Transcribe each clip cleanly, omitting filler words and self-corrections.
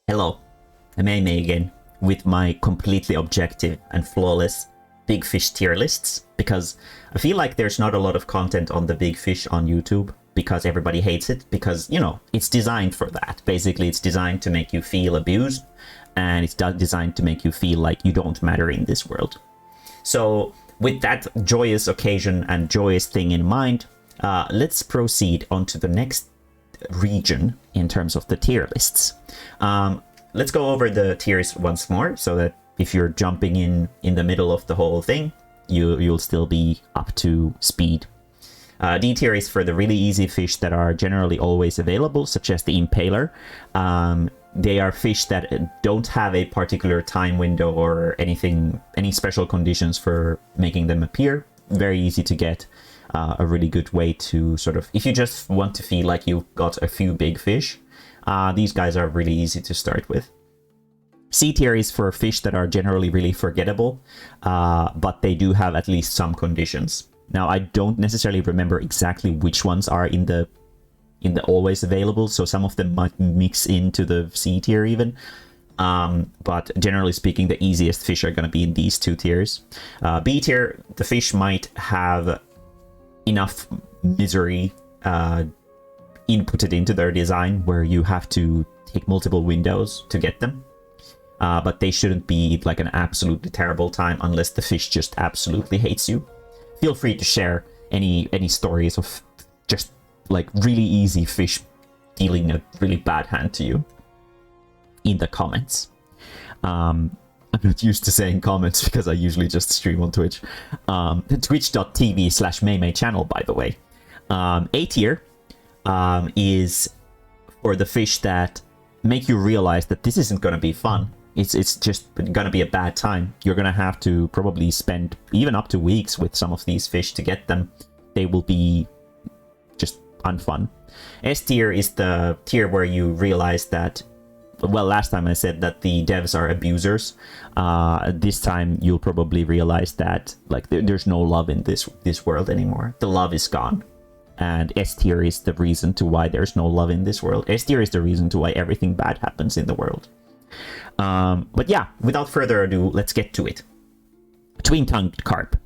Hello, I'm Mae-mae again with my completely objective and flawless big fish tier lists, because I feel like there's not a lot of content on the big fish on YouTube because everybody hates it, because, you know, it's designed for that. Basically, it's designed to make you feel abused, and it's designed to make you feel like you don't matter in this world. So with that joyous occasion and joyous thing in mind, let's proceed on to the next region in terms of the tier lists. Let's go over the tiers once more, so that if you're jumping in the middle of the whole thing, you'll still be up to speed. D tier is for the really easy fish that are generally always available, such as the Impaler. They are fish that don't have a particular time window or any special conditions for making them appear. Very easy to get. A really good way to sort of, if you just want to feel like you've got a few big fish, these guys are really easy to start with. C tier is for fish that are generally really forgettable, but they do have at least some conditions. Now, I don't necessarily remember exactly which ones are in the always available, so some of them might mix into the C tier even. But generally speaking, the easiest fish are going to be in these two tiers. B tier, the fish might have enough misery inputted into their design where you have to take multiple windows to get them. But they shouldn't be like an absolutely terrible time unless the fish just absolutely hates you. Feel free to share any stories of just like really easy fish dealing a really bad hand to you in the comments. I'm not used to saying comments because I usually just stream on Twitch. Twitch.tv/Mae-mae channel, by the way. A tier is for the fish that make you realize that this isn't going to be fun. It's just going to be a bad time. You're going to have to probably spend even up to weeks with some of these fish to get them. They will be just unfun. S tier is the tier where you realize that, well, last time I said that the devs are abusers. This time you'll probably realize that like there's no love in this world anymore. The love is gone. And S tier is the reason to why there's no love in this world. S tier is the reason to why everything bad happens in the world. But yeah, without further ado, let's get to it. Twin-tongued carp.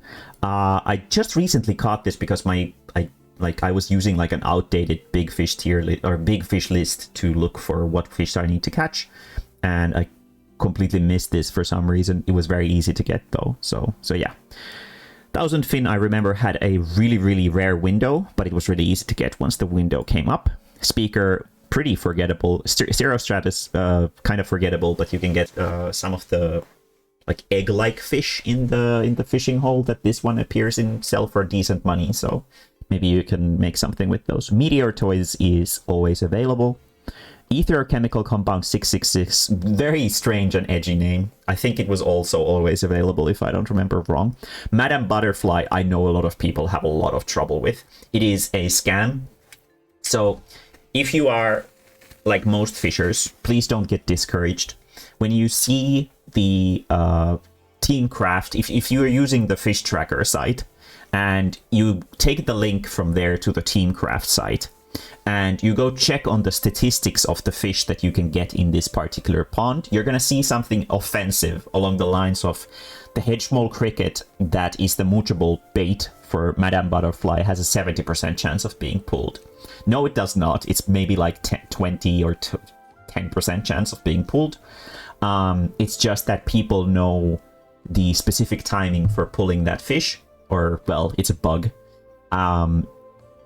I just recently caught this because I was using like an outdated big fish tier or big fish list to look for what fish I need to catch, and I completely missed this for some reason. It was very easy to get though, so yeah. Thousand Fin, I remember, had a really rare window, but it was really easy to get once the window came up. Speaker, pretty forgettable. Zero Stratus, kind of forgettable, but you can get some of the like egg-like fish in the fishing hole that this one appears in, sell for decent money, so maybe you can make something with those. Meteor Toys is always available. Ether Chemical Compound 666, very strange and edgy name. I think it was also always available if I don't remember wrong. Madame Butterfly, I know a lot of people have a lot of trouble with. It is a scam. So if you are like most fishers, please don't get discouraged. When you see the Teamcraft, if you are using the fish tracker site, and you take the link from there to the Teamcraft site, and you go check on the statistics of the fish that you can get in this particular pond, you're going to see something offensive along the lines of the hedge-mole cricket that is the moochable bait for Madame Butterfly has a 70% chance of being pulled. No, it does not. It's maybe like 20 or 10% chance of being pulled. It's just that people know the specific timing for pulling that fish, or, well, it's a bug,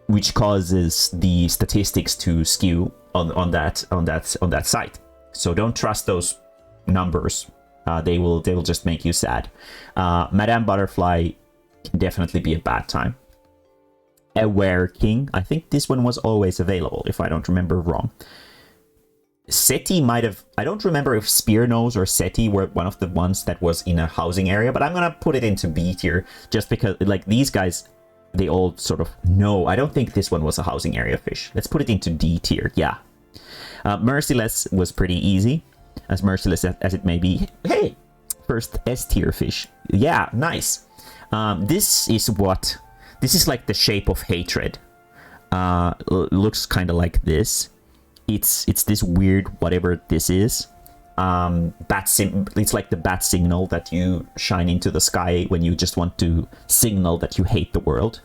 which causes the statistics to skew on that site. So don't trust those numbers. They will just make you sad. Madame Butterfly can definitely be a bad time. Aware King, I think this one was always available, if I don't remember wrong. SETI might have, I don't remember if Spearnose or SETI were one of the ones that was in a housing area, but I'm gonna put it into B tier just because like these guys, they all sort of know. I don't think this one was a housing area fish. Let's put it into D tier. Yeah. Merciless was pretty easy, as merciless as it may be. Hey, first S tier fish. Yeah, nice. This is like the shape of hatred. Looks kind of like this. It's this weird whatever this is. It's like the bat signal that you shine into the sky when you just want to signal that you hate the world.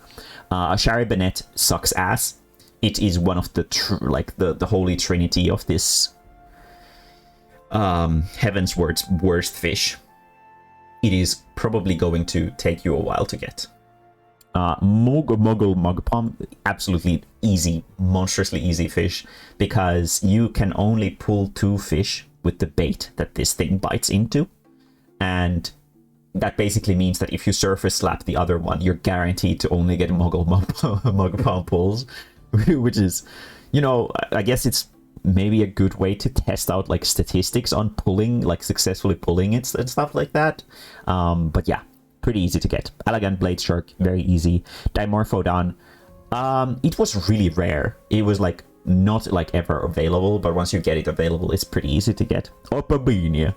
A Charibonet sucks ass. It is one of the the holy trinity of this Heavensward's worst fish. It is probably going to take you a while to get. Mugpom, absolutely easy, monstrously easy fish, because you can only pull 2 fish with the bait that this thing bites into, and that basically means that if you surface slap the other one, you're guaranteed to only get Mugpom pulls, which is, you know, I guess it's maybe a good way to test out like statistics on pulling, like successfully pulling it and stuff like that. But yeah, pretty easy to get. Elegant Blade Shark, very easy. Dimorphodon, it was really rare. It was like not like ever available, but once you get it available, it's pretty easy to get. Opabinia.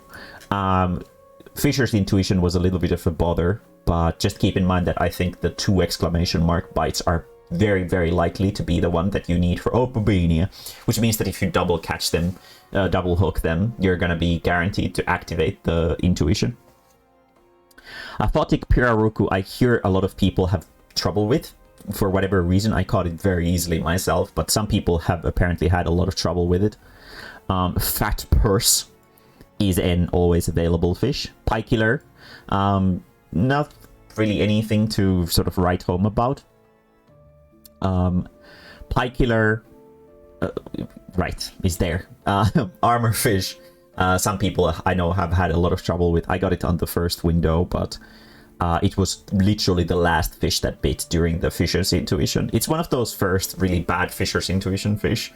Fisher's Intuition was a little bit of a bother, but just keep in mind that I think the 2 exclamation mark bites are very, very likely to be the one that you need for Opabinia, which means that if you double catch them, double hook them, you're going to be guaranteed to activate the intuition. Aphotic Piraruku, I hear a lot of people have trouble with. For whatever reason, I caught it very easily myself, but some people have apparently had a lot of trouble with it. Fat Purse is an always available fish. Pykiller, not really anything to sort of write home about. Pykiller, right, is there. Armor fish, some people I know have had a lot of trouble with. I got it on the first window, but it was literally the last fish that bit during the Fisher's Intuition. It's one of those first really bad Fisher's Intuition fish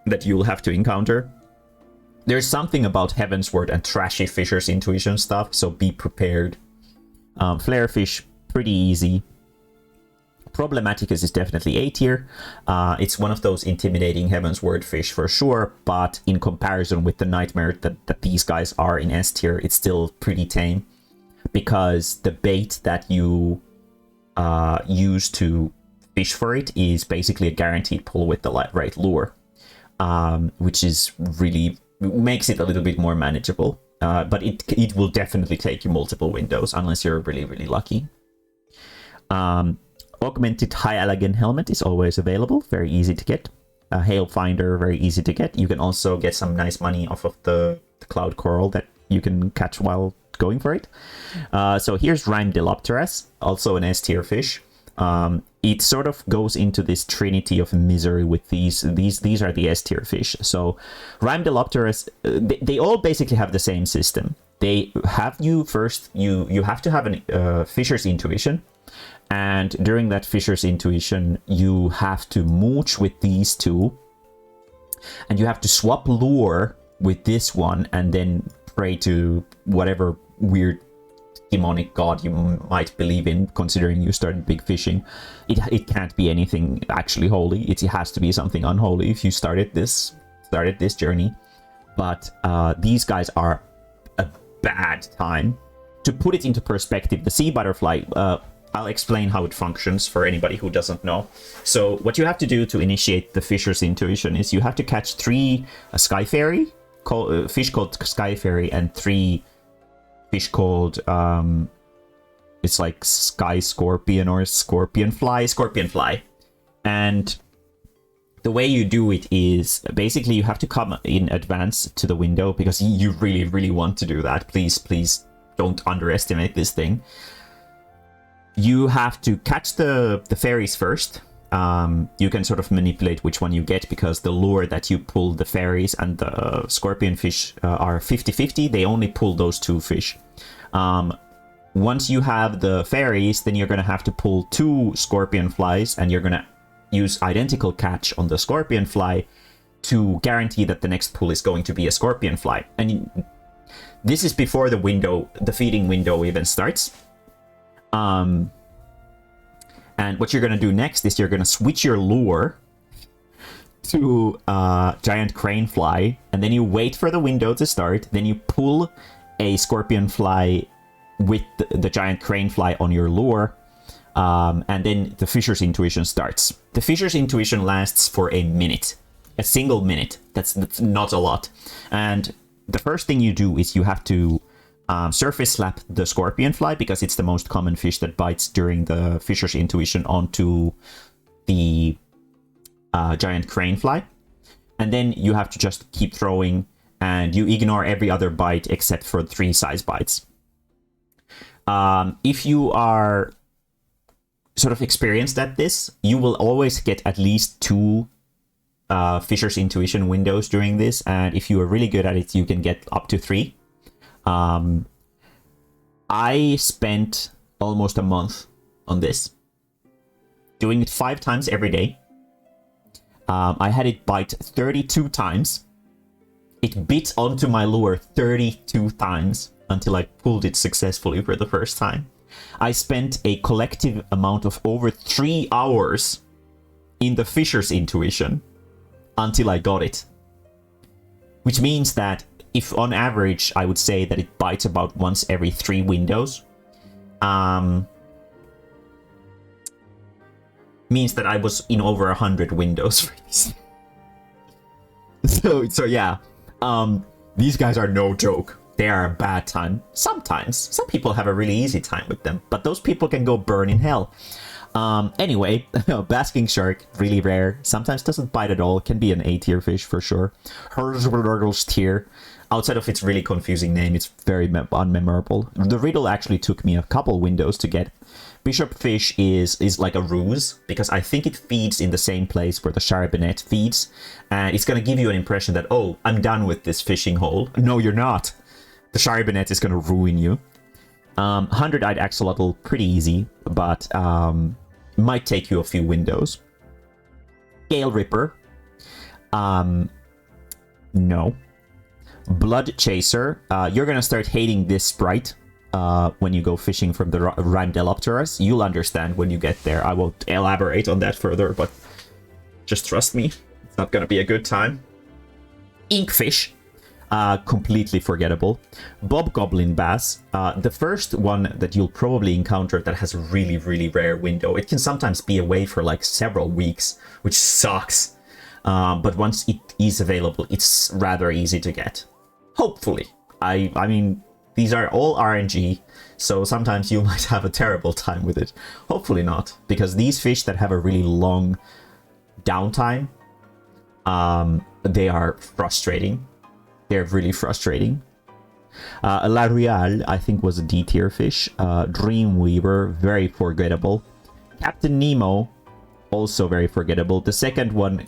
that you'll have to encounter. There's something about Heavensward and trashy Fisher's Intuition stuff, so be prepared. Flarefish, pretty easy. Problematicus is definitely A tier. It's one of those intimidating Heavensward fish for sure, but in comparison with the nightmare that these guys are in S tier, it's still pretty tame, because the bait that you use to fish for it is basically a guaranteed pull with the right lure, which is really makes it a little bit more manageable. But it will definitely take you multiple windows unless you're really, really lucky. Augmented High Elegant Helmet is always available, very easy to get. Hail Finder, very easy to get. You can also get some nice money off of the Cloud Coral that you can catch while going for it. So here's Rhymelopteras, also an S tier fish. It sort of goes into this trinity of misery with these are the S tier fish. So Rhymelopteras, they all basically have the same system. They have you first, you have to have a Fisher's Intuition, and during that Fisher's Intuition you have to mooch with these 2, and you have to swap lure with this one, and then pray to whatever weird demonic god you might believe in, considering you started big fishing. It can't be anything actually holy. It has to be something unholy if you started this journey. But these guys are a bad time. To put it into perspective, the sea butterfly, I'll explain how it functions for anybody who doesn't know. So what you have to do to initiate the Fisher's Intuition is you have to catch 3 Sky Fairy, fish called Sky Fairy, and 3 fish called it's like Sky Scorpion or Scorpion Fly. And the way you do it is basically you have to come in advance to the window, because you really, really want to do that. Please don't underestimate this thing. You have to catch the fairies first. You can sort of manipulate which one you get, because the lure that you pull, the fairies and the scorpion fish, are 50-50. They only pull those 2 fish. Once you have the fairies, then you're going to have to pull 2 scorpion flies, and you're going to use identical catch on the scorpion fly to guarantee that the next pull is going to be a scorpion fly. And this is before the feeding window even starts. And what you're going to do next is you're going to switch your lure to giant crane fly, and then you wait for the window to start, then you pull a scorpion fly with the giant crane fly on your lure, and then the Fisher's Intuition starts. The Fisher's Intuition lasts for a minute. A single minute. That's not a lot. And the first thing you do is you have to surface slap the scorpion fly, because it's the most common fish that bites during the Fisher's Intuition onto the giant crane fly. And then you have to just keep throwing, and you ignore every other bite except for 3 size bites. If you are sort of experienced at this, you will always get at least 2 Fisher's Intuition windows during this, and if you are really good at it, you can get up to 3. I spent almost a month on this, doing it 5 times every day. I had it bite 32 times. It bit onto my lure 32 times until I pulled it successfully for the first time. I spent a collective amount of over 3 hours in the Fisher's Intuition until I got it. Which means that if on average I would say that it bites about once every 3 windows, means that I was in over 100 windows for this. So yeah, these guys are no joke. They are a bad time. Sometimes. Some people have a really easy time with them, but those people can go burn in hell. Anyway, basking shark, really rare. Sometimes doesn't bite at all. Can be an A tier fish for sure. Herzberger's tier. Outside of its really confusing name, it's very unmemorable. The riddle actually took me a couple windows to get. Bishop fish is like a ruse, because I think it feeds in the same place where the charbonnet feeds, and it's going to give you an impression that, oh, I'm done with this fishing hole. No, you're not. The charbonnet is going to ruin you. 100-eyed axolotl, pretty easy, but might take you a few windows. Gale Ripper. No. Blood Chaser. You're going to start hating this sprite when you go fishing from the Rhymelopterus. You'll understand when you get there. I won't elaborate on that further, but just trust me. It's not going to be a good time. Inkfish. Completely forgettable. Bobgoblin Bass. The first one that you'll probably encounter that has a really, really rare window. It can sometimes be away for like several weeks, which sucks. But once it is available, it's rather easy to get. Hopefully. I mean, these are all RNG, so sometimes you might have a terrible time with it. Hopefully not, because these fish that have a really long downtime, they are frustrating. They're really frustrating. La Real, I think, was a D tier fish. Dreamweaver, very forgettable. Captain Nemo, also very forgettable. The second one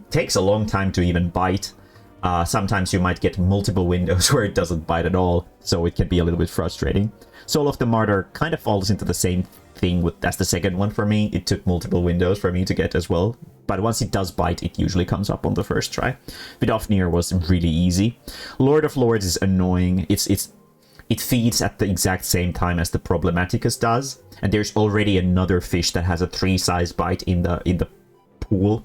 takes a long time to even bite. Sometimes you might get multiple windows where it doesn't bite at all, so it can be a little bit frustrating. Soul of the Martyr kind of falls into the same thing as the second one for me. It took multiple windows for me to get as well, but once it does bite, it usually comes up on the first try. Vidofnir was really easy. Lord of Lords is annoying. It feeds at the exact same time as the Problematicus does, and there's already another fish that has a 3 size bite in the pool.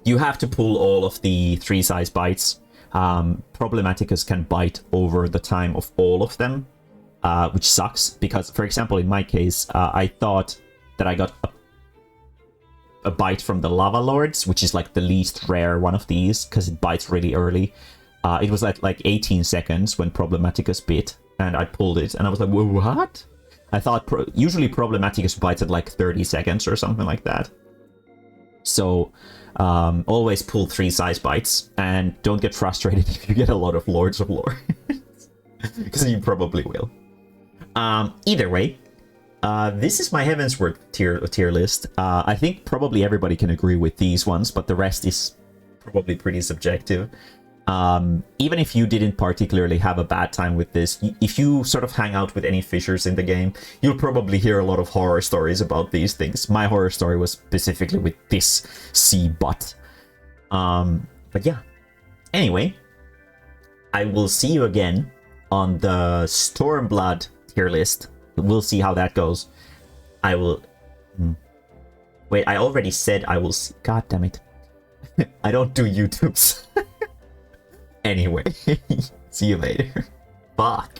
You have to pull all of the 3 size bites. Problematicus can bite over the time of all of them, which sucks, because, for example, in my case, I thought that I got a bite from the Lava Lords, which is like the least rare one of these, because it bites really early. It was at like 18 seconds when Problematicus bit, and I pulled it, and I was like, what? I thought usually Problematicus bites at like 30 seconds or something like that. So always pull 3 size bites, and don't get frustrated if you get a lot of Lords of Lore, because you probably will. Either way, this is my Heavensward tier list. I think probably everybody can agree with these ones, but the rest is probably pretty subjective. Even if you didn't particularly have a bad time with this, if you sort of hang out with any fishers in the game, you'll probably hear a lot of horror stories about these things. My horror story was specifically with this sea butt. But yeah. Anyway, I will see you again on the Stormblood tier list. We'll see how that goes. I will... Wait, I already said I will see... God damn it. I don't do YouTubes. Anyway, see you later. Fuck.